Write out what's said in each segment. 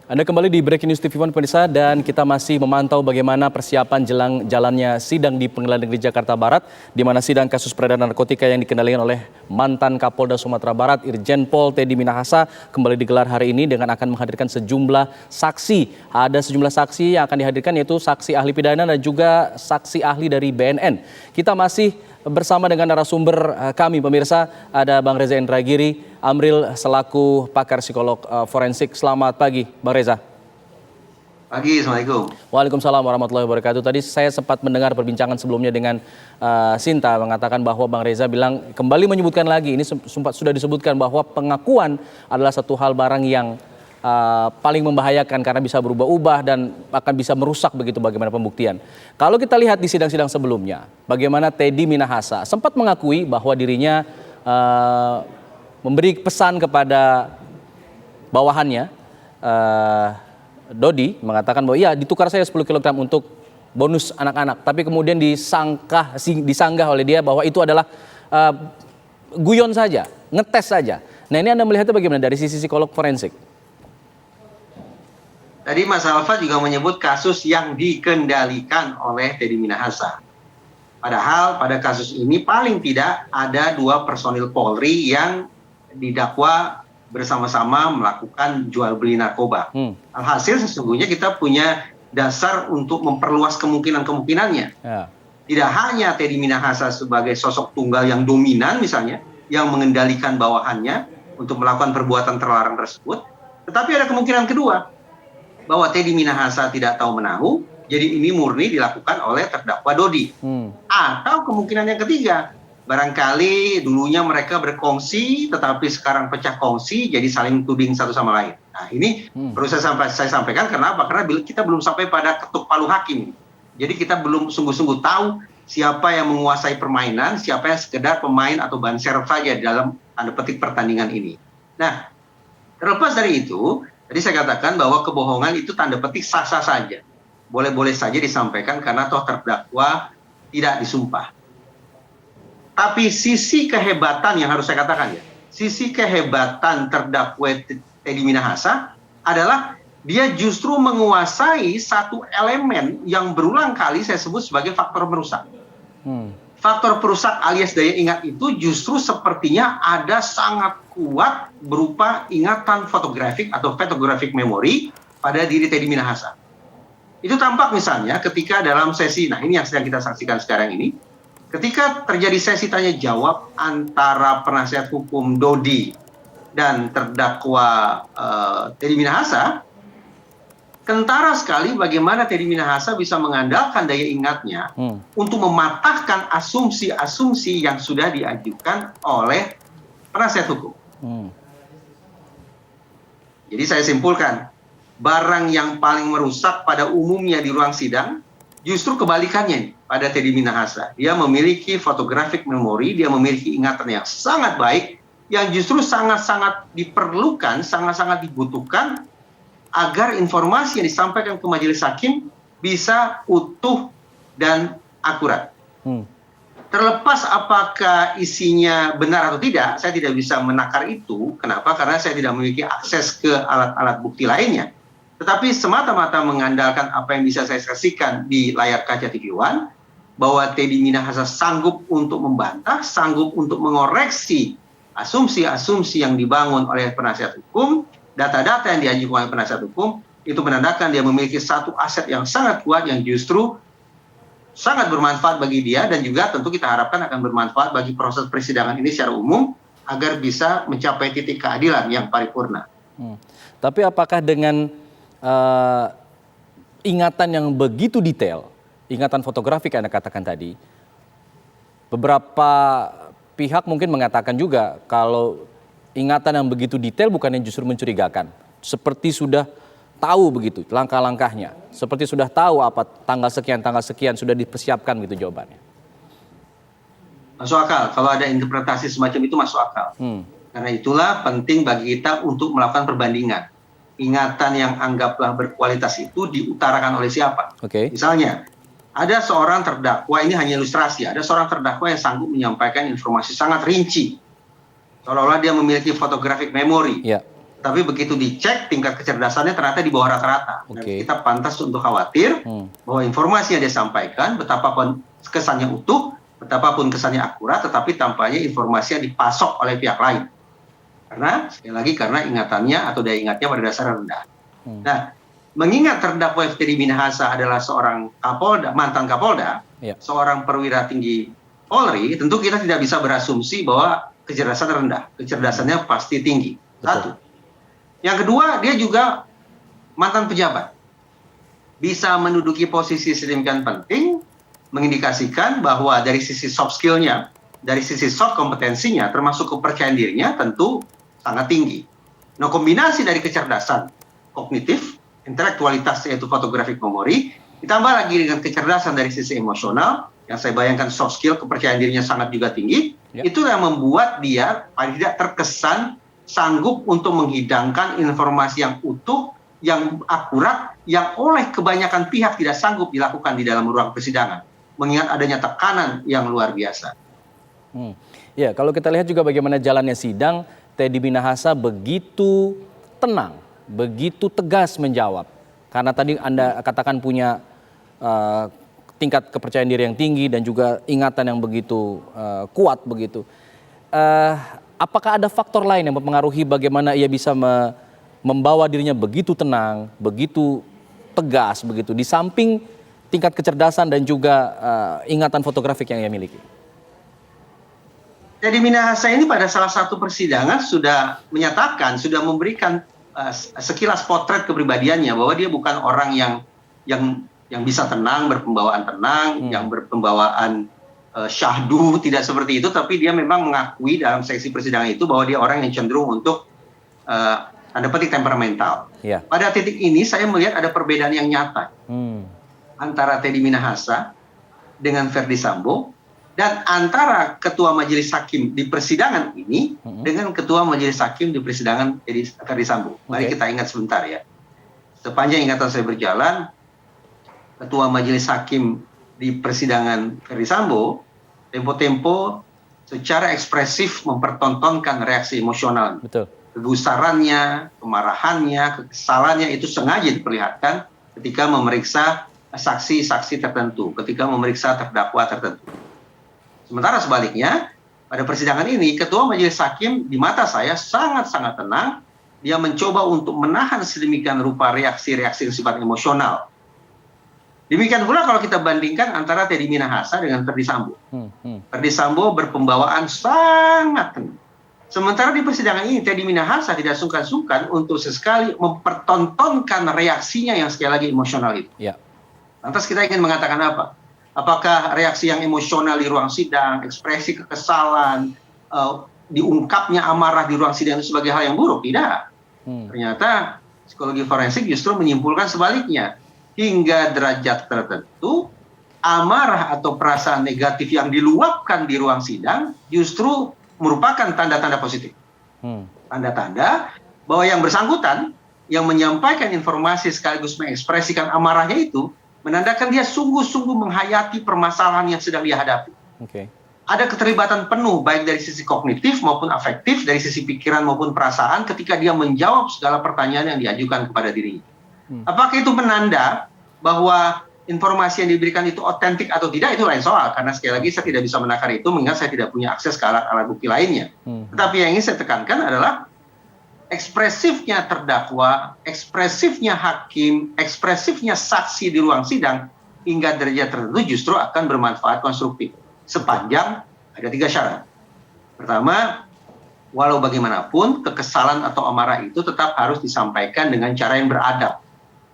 Anda kembali di Breaking News TV One pemirsa, dan kita masih memantau bagaimana persiapan jelang jalannya sidang di Pengadilan Negeri Jakarta Barat, di mana sidang kasus peredaran narkotika yang dikendalikan oleh mantan Kapolda Sumatera Barat Irjen Pol Teddy Minahasa kembali digelar hari ini dengan akan menghadirkan sejumlah saksi. Ada sejumlah saksi yang akan dihadirkan, yaitu saksi ahli pidana dan juga saksi ahli dari BNN. Kita masih bersama dengan narasumber kami pemirsa, ada Bang Reza Indragiri Amril selaku pakar psikolog forensik. Selamat pagi Bang Reza. Pagi, Assalamualaikum. Waalaikumsalam warahmatullahi wabarakatuh. Tadi saya sempat mendengar perbincangan sebelumnya dengan Sinta, mengatakan bahwa Bang Reza bilang, kembali menyebutkan lagi, ini sudah disebutkan bahwa pengakuan adalah satu hal barang yang paling membahayakan karena bisa berubah-ubah dan akan bisa merusak begitu bagaimana pembuktian. Kalau kita lihat di sidang-sidang sebelumnya, bagaimana Teddy Minahasa sempat mengakui bahwa dirinya memberi pesan kepada bawahannya, Dodi, mengatakan bahwa iya ditukar saya 10 kg untuk bonus anak-anak, tapi kemudian disanggah oleh dia bahwa itu adalah guyon saja, ngetes saja. Nah, ini Anda melihatnya bagaimana dari sisi psikolog forensik? Tadi Mas Alfa juga menyebut kasus yang dikendalikan oleh Teddy Minahasa. Padahal pada kasus ini paling tidak ada 2 personil Polri yang didakwa bersama-sama melakukan jual beli narkoba. Alhasil sesungguhnya kita punya dasar untuk memperluas kemungkinan-kemungkinannya. Ya. Tidak hanya Teddy Minahasa sebagai sosok tunggal yang dominan misalnya, yang mengendalikan bawahannya untuk melakukan perbuatan terlarang tersebut, tetapi ada kemungkinan kedua, bahwa Teddy Minahasa tidak tahu menahu, jadi ini murni dilakukan oleh terdakwa Dodi. Atau kemungkinan yang ketiga, barangkali dulunya mereka berkongsi, tetapi sekarang pecah kongsi, jadi saling tuding satu sama lain. Nah, ini perlu saya sampaikan, kenapa? Karena kita belum sampai pada ketuk palu hakim. Jadi kita belum sungguh-sungguh tahu siapa yang menguasai permainan, siapa yang sekedar pemain atau ban serv saja dalam tanda petik pertandingan ini. Nah, terlepas dari itu, tadi saya katakan bahwa kebohongan itu tanda petik sah-sah saja. Boleh-boleh saja disampaikan karena toh terdakwa tidak disumpah. Tapi sisi kehebatan yang harus saya katakan ya, sisi kehebatan terdakwa Teddy Minahasa adalah dia justru menguasai satu elemen yang berulang kali saya sebut sebagai faktor perusak. Faktor perusak alias daya ingat itu justru sepertinya ada sangat kuat berupa ingatan fotografik atau photographic memory pada diri Teddy Minahasa. Itu tampak misalnya ketika dalam sesi, nah ini yang sedang kita saksikan sekarang ini, ketika terjadi sesi tanya jawab antara penasihat hukum Dodi dan terdakwa Teddy Minahasa, kentara sekali bagaimana Teddy Minahasa bisa mengandalkan daya ingatnya untuk mematahkan asumsi-asumsi yang sudah diajukan oleh penasihat hukum. Jadi saya simpulkan, barang yang paling merusak pada umumnya di ruang sidang justru kebalikannya pada Teddy Minahasa. Dia memiliki photographic memory, dia memiliki ingatan yang sangat baik, yang justru sangat-sangat diperlukan, sangat-sangat dibutuhkan agar informasi yang disampaikan ke majelis hakim bisa utuh dan akurat. Terlepas apakah isinya benar atau tidak, saya tidak bisa menakar itu. Kenapa? Karena saya tidak memiliki akses ke alat-alat bukti lainnya. Tetapi semata-mata mengandalkan apa yang bisa saya saksikan di layar kaca TV One, bahwa Teddy Minahasa sanggup untuk membantah, sanggup untuk mengoreksi asumsi-asumsi yang dibangun oleh penasihat hukum, data-data yang diajukan oleh penasihat hukum, itu menandakan dia memiliki satu aset yang sangat kuat yang justru sangat bermanfaat bagi dia, dan juga tentu kita harapkan akan bermanfaat bagi proses persidangan ini secara umum agar bisa mencapai titik keadilan yang paripurna. Tapi apakah dengan ingatan yang begitu detail, ingatan fotografik yang Anda katakan tadi, beberapa pihak mungkin mengatakan juga kalau ingatan yang begitu detail bukannya justru mencurigakan, seperti sudah tahu begitu langkah-langkahnya, seperti sudah tahu apa tanggal sekian sudah dipersiapkan gitu jawabannya. Masuk akal, kalau ada interpretasi semacam itu masuk akal. Karena itulah penting bagi kita untuk melakukan perbandingan. Ingatan yang anggaplah berkualitas itu diutarakan oleh siapa? Misalnya, ada seorang terdakwa, ini hanya ilustrasi, ada seorang terdakwa yang sanggup menyampaikan informasi sangat rinci, seolah-olah dia memiliki photographic memory. Tapi begitu dicek tingkat kecerdasannya ternyata di bawah rata-rata. Dan Oke. kita pantas untuk khawatir bahwa informasi yang dia sampaikan, betapapun kesannya utuh, betapapun kesannya akurat, tetapi tampaknya informasi yang dipasok oleh pihak lain. Karena sekali lagi karena ingatannya atau daya ingatnya pada dasarnya rendah. Nah, mengingat terdakwa Teddy Minahasa adalah seorang Kapolda, mantan Kapolda, seorang perwira tinggi Polri, tentu kita tidak bisa berasumsi bahwa kecerdasan rendah. Kecerdasannya pasti tinggi. Satu. Yang kedua, dia juga mantan pejabat. Bisa menduduki posisi sedemikian penting, mengindikasikan bahwa dari sisi soft skill-nya, dari sisi soft kompetensinya, termasuk kepercayaan dirinya, tentu sangat tinggi. Nah, kombinasi dari kecerdasan kognitif, intelektualitas yaitu fotografic memory, ditambah lagi dengan kecerdasan dari sisi emosional, yang saya bayangkan soft skill, kepercayaan dirinya sangat juga tinggi, itu yang membuat dia paling tidak terkesan sanggup untuk menghidangkan informasi yang utuh, yang akurat, yang oleh kebanyakan pihak tidak sanggup dilakukan di dalam ruang persidangan. Mengingat adanya tekanan yang luar biasa. Ya, kalau kita lihat juga bagaimana jalannya sidang, Teddy Minahasa begitu tenang, begitu tegas menjawab. Karena tadi Anda katakan punya tingkat kepercayaan diri yang tinggi dan juga ingatan yang begitu kuat begitu. Apakah ada faktor lain yang mempengaruhi bagaimana ia bisa membawa dirinya begitu tenang, begitu tegas begitu, di samping tingkat kecerdasan dan juga ingatan fotografik yang ia miliki? Teddy Minahasa ini pada salah satu persidangan sudah menyatakan, sudah memberikan sekilas potret kepribadiannya bahwa dia bukan orang yang bisa tenang, berpembawaan tenang, yang berpembawaan syahdu, tidak seperti itu, tapi dia memang mengakui dalam sesi persidangan itu bahwa dia orang yang cenderung untuk tanda petik temperamental. Pada titik ini saya melihat ada perbedaan yang nyata antara Teddy Minahasa dengan Verdi Sambo, dan antara ketua majelis hakim di persidangan ini dengan ketua majelis hakim di persidangan Verdi Sambo. Mari kita ingat sebentar ya. Sepanjang ingatan saya berjalan, ketua majelis hakim di persidangan Verdi Sambo tempo-tempo secara ekspresif mempertontonkan reaksi emosional. Kegusarannya, kemarahannya, kekesalannya itu sengaja diperlihatkan ketika memeriksa saksi-saksi tertentu, ketika memeriksa terdakwa tertentu. Sementara sebaliknya, pada persidangan ini, ketua majelis hakim di mata saya sangat-sangat tenang. Dia mencoba untuk menahan sedemikian rupa reaksi-reaksi sifat emosional. Demikian pula kalau kita bandingkan antara Teddy Minahasa dengan Verdi Sambo. Verdi Sambo berpembawaan sangat tenang. Sementara di persidangan ini, Teddy Minahasa tidak sungkan-sungkan untuk sesekali mempertontonkan reaksinya yang sekali lagi emosional itu. Lantas kita ingin mengatakan apa? Apakah reaksi yang emosional di ruang sidang, ekspresi kekesalan, diungkapnya amarah di ruang sidang itu sebagai hal yang buruk? Tidak. Ternyata psikologi forensik justru menyimpulkan sebaliknya. Hingga derajat tertentu, amarah atau perasaan negatif yang diluapkan di ruang sidang justru merupakan tanda-tanda positif. Tanda-tanda bahwa yang bersangkutan, yang menyampaikan informasi sekaligus mengekspresikan amarahnya itu, menandakan dia sungguh-sungguh menghayati permasalahan yang sedang dia hadapi. Ada keterlibatan penuh baik dari sisi kognitif maupun afektif, dari sisi pikiran maupun perasaan ketika dia menjawab segala pertanyaan yang diajukan kepada dirinya. Apakah itu menanda bahwa informasi yang diberikan itu otentik atau tidak, itu lain soal. Karena sekali lagi saya tidak bisa menakar itu mengingat saya tidak punya akses ke alat-alat bukti lainnya. Tetapi yang ingin saya tekankan adalah ekspresifnya terdakwa, ekspresifnya hakim, ekspresifnya saksi di ruang sidang hingga derajat tertentu justru akan bermanfaat konstruktif. Sepanjang ada 3 syarat. Pertama, walau bagaimanapun kekesalan atau amarah itu tetap harus disampaikan dengan cara yang beradab.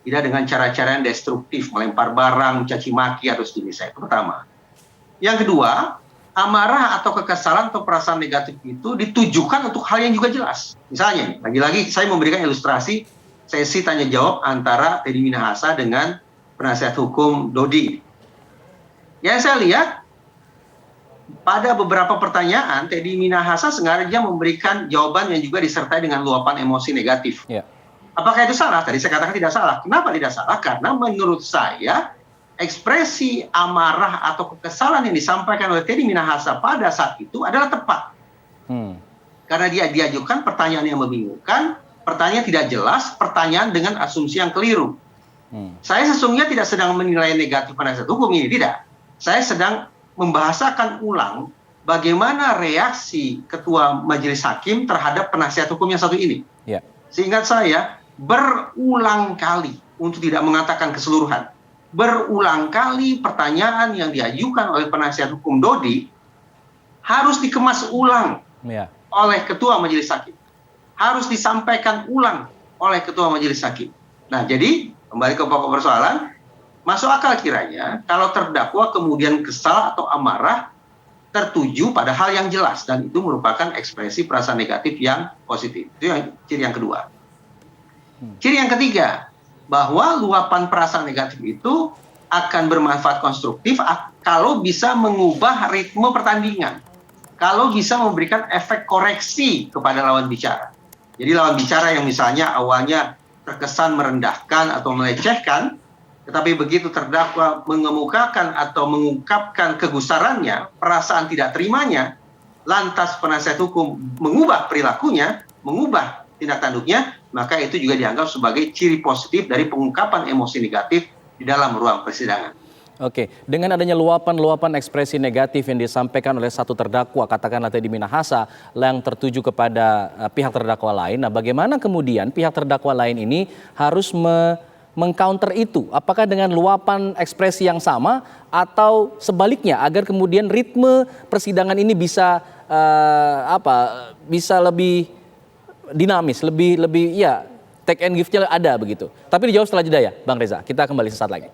Tidak dengan cara-cara yang destruktif, melempar barang, mencaci maki atau sejenisnya. Itu pertama. Yang kedua, amarah atau kekesalan atau perasaan negatif itu ditujukan untuk hal yang juga jelas. Misalnya, lagi-lagi saya memberikan ilustrasi sesi tanya jawab antara Teddy Minahasa dengan penasihat hukum Dodi. Yang saya lihat, pada beberapa pertanyaan, Teddy Minahasa sengaja memberikan jawaban yang juga disertai dengan luapan emosi negatif. Apakah itu salah? Tadi saya katakan tidak salah. Kenapa tidak salah? Karena menurut saya, ekspresi amarah atau kekesalan yang disampaikan oleh Teddy Minahasa pada saat itu adalah tepat. Karena dia diajukan pertanyaan yang membingungkan, pertanyaan tidak jelas, pertanyaan dengan asumsi yang keliru. Saya sesungguhnya tidak sedang menilai negatif penasihat hukum ini, tidak. Saya sedang membahasakan ulang bagaimana reaksi Ketua Majelis Hakim terhadap penasihat hukum yang satu ini. Ya. Seingat saya, berulang kali, untuk tidak mengatakan keseluruhan, berulang kali pertanyaan yang diajukan oleh penasihat hukum Dodi harus dikemas ulang oleh Ketua Majelis Hakim. Harus disampaikan ulang oleh Ketua Majelis Hakim. Nah, jadi kembali ke pokok persoalan, masuk akal kiranya kalau terdakwa kemudian kesal atau amarah tertuju pada hal yang jelas, dan itu merupakan ekspresi perasaan negatif yang positif. Itu yang ciri yang kedua. Ciri yang ketiga, bahwa luapan perasaan negatif itu akan bermanfaat konstruktif kalau bisa mengubah ritme pertandingan, kalau bisa memberikan efek koreksi kepada lawan bicara. Jadi lawan bicara yang misalnya awalnya terkesan merendahkan atau melecehkan, tetapi begitu terdakwa mengemukakan atau mengungkapkan kegusarannya, perasaan tidak terimanya, lantas penasihat hukum mengubah perilakunya, mengubah tindak tanduknya, maka itu juga dianggap sebagai ciri positif dari pengungkapan emosi negatif di dalam ruang persidangan. Oke, dengan adanya luapan-luapan ekspresi negatif yang disampaikan oleh satu terdakwa, katakanlah Teddy Minahasa, yang tertuju kepada pihak terdakwa lain, nah bagaimana kemudian pihak terdakwa lain ini harus mengcounter itu? Apakah dengan luapan ekspresi yang sama atau sebaliknya, agar kemudian ritme persidangan ini bisa bisa lebih dinamis, lebih ya take and give-nya ada begitu. Tapi dijawab setelah jeda ya, Bang Reza. Kita kembali sesaat lagi.